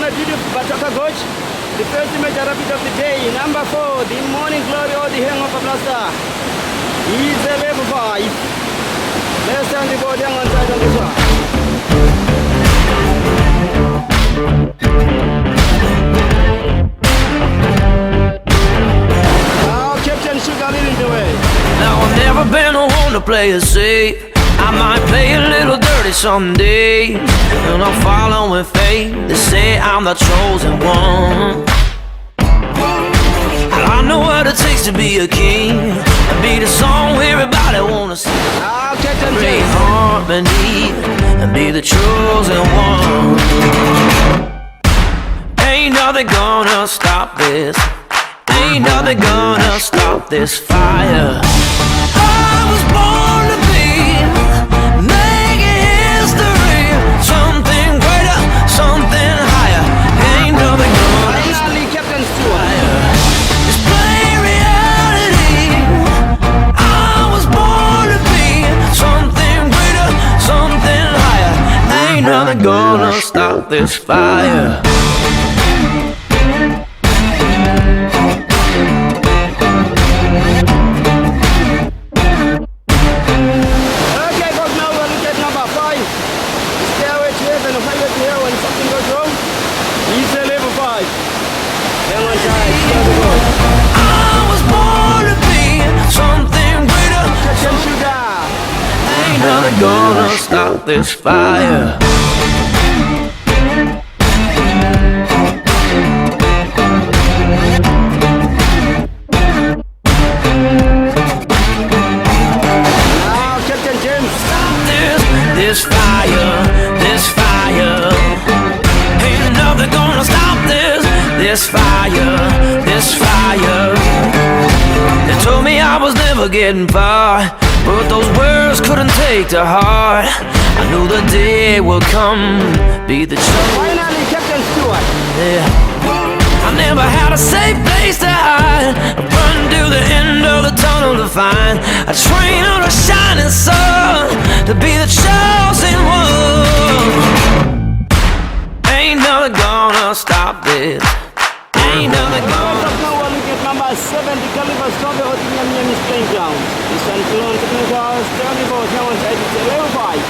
my beautiful Bataka coach. The first major rapid of the day. Number 4, the morning glory or the hangover blaster. He's a level 5. Let's turn the ball down on side on this one. Now Captain Sugar leading the way. Now I've never been one to play it safe. I might play a little dirty someday, and I'll follow with fate. They say I'm the chosen one. I know what it takes to be a king, and be the song everybody wanna sing. Great harmony, and be the chosen one. Ain't nothing gonna stop this. Ain't nothing gonna stop this fire. I was born to be making history, something greater, something higher. Ain't nothing gonna finally Captain Stewart. It's plain reality. I was born to be something greater, something higher. Ain't nothing gonna stop this fire. Gonna stop this fire. Now, Captain James, stop this fire, this fire. Ain't nothing gonna stop this fire, this fire. They told me I was never getting far, but those words couldn't take to heart. I knew the day would come, be the choice. Finally, Captain Stewart. Yeah. I never had a safe place to hide. I run to the end of the tunnel to find a train on a shining sun, to be the chosen one. Ain't nothing gonna stop this. Ain't nothing gonna. Number 7, the caliber stop the Otinian is playing ground. This one clone technical, standing for now on side, it's a level 5.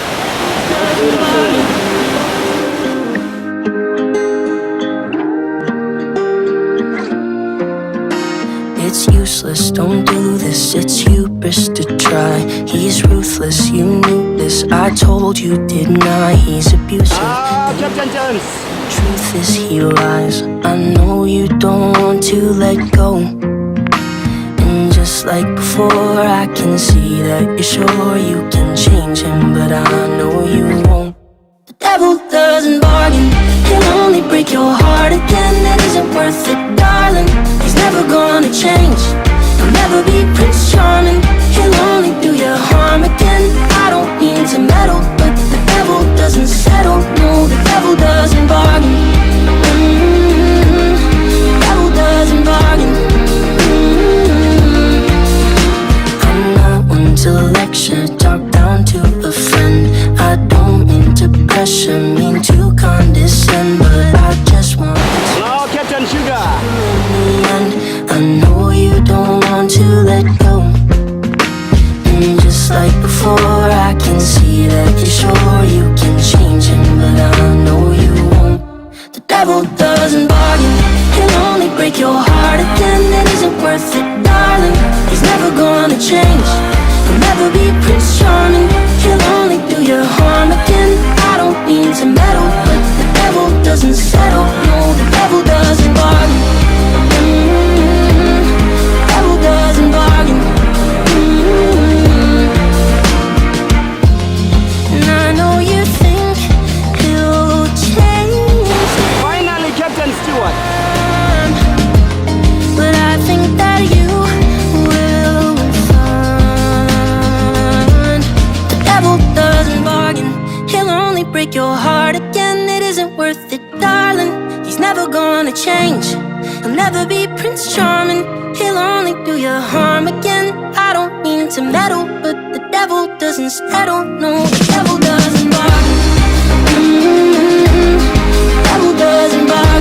It's useless, don't do this, it's hubris to try. He's ruthless, you knew this, I told you, didn't I? He's abusive. Captain Jones. Truth is he lies. I know you don't want to let go, and just like before I can see that you're sure you can change him, but I know you won't. The devil doesn't bargain, he'll only break your heart again. It isn't worth it, darling, he's never gonna change. He'll never be Prince Charming, he'll only do you harm again. I don't mean to meddle, but the devil doesn't settle. No, the devil doesn't bargain. The devil doesn't bargain. I'm not one to lecture, talk down to a friend. I don't mean to pressure, mean to condescend, but I just want to. Now, Captain Sugar. I know you don't want to let go, and just like before I can see that you're sure you can change him, but I know you won't. The devil doesn't bargain, he'll only break your heart again. It isn't worth it, darling, he's never gonna change. He'll never be Prince Charming, he'll only do you harm again. I don't mean to meddle, but the devil doesn't settle. No, the devil doesn't bargain. The devil doesn't bargain. And I know you think he'll change. Finally, Captain Stewart. But I think that you will find the devil doesn't bargain, he'll only break your heart again. It isn't worth it, darling, he's never gonna change. He'll never be Prince Charming, he'll only do you harm again. I don't mean to meddle, but the devil doesn't settle. No, the devil doesn't bargain. The devil doesn't bargain.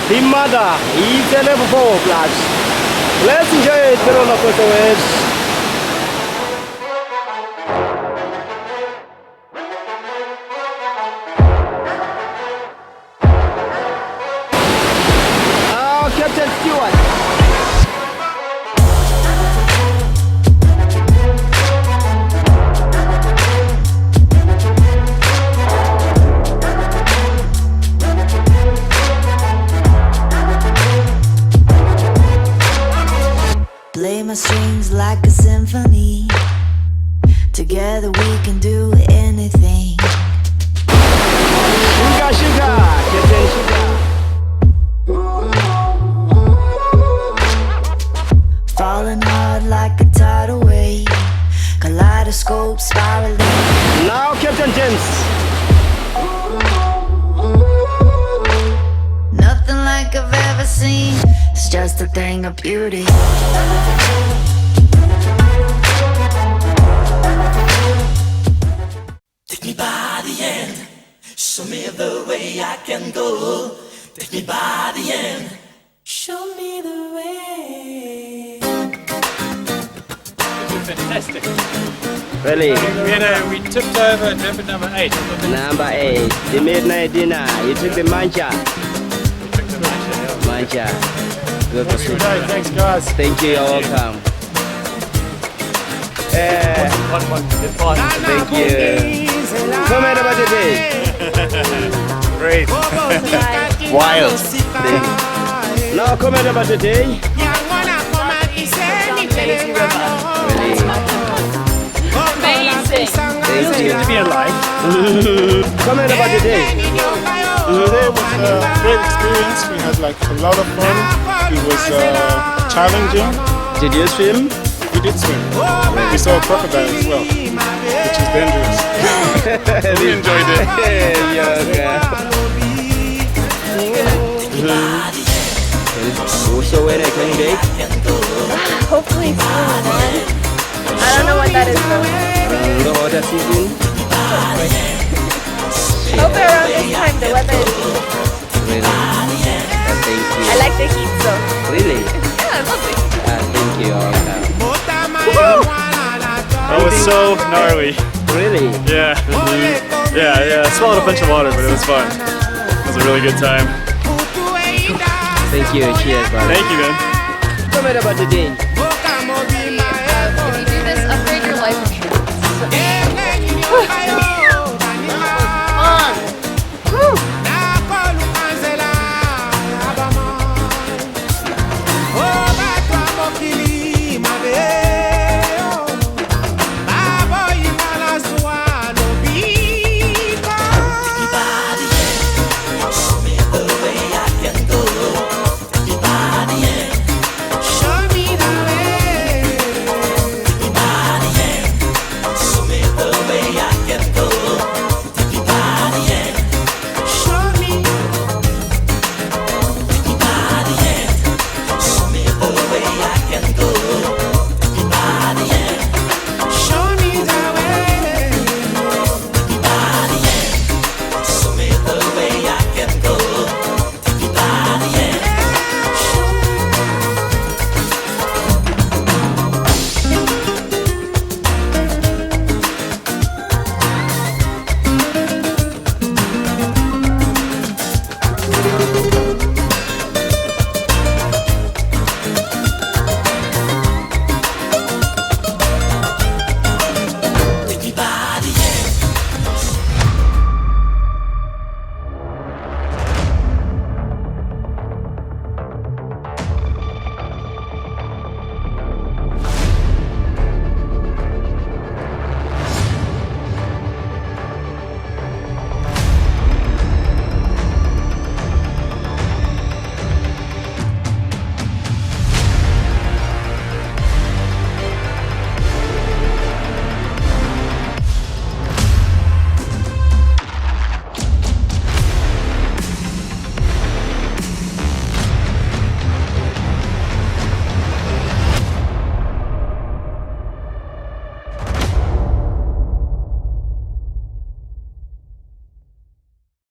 The mother is a level 4 plus. Let's enjoy the roller coaster waves. Oh, Captain Stewart. Play my strings like a symphony. Together we can do anything. Sugar, sugar, Captain Sugar. Falling hard like a tidal wave. Kaleidoscope spiraling. Now Captain James. Nothing like I've ever seen. It's just a thing of beauty. Take me by the end, show me the way I can go. Take me by the end, show me the way. Fantastic. Really? We tipped over number 8. Number 8, the midnight dinner. You took the mancha. Mancha. Good for you. Thanks, guys. Thank you, you're welcome. Thank you. Comment about the day. Great. Wild. Now comment about the day. Amazing. Thank you. To be alive. Comment about the day. Today was a great experience. We had like a lot of fun. It was challenging. Did you swim? We did swim. We saw a crocodile as well, which is dangerous. We enjoyed it. So when I come back, Hopefully soon, man. I don't know what that is though. the water season. Hope around this time the weather is good. Really? Thank you. I like the heat so. Really? Yeah, I love it. Thank you. That was so gnarly. Really? Yeah. Yeah. I swallowed a bunch of water, but it was fun. It was a really good time. Thank you. Cheers, brother. Thank you, man. Comment about the day.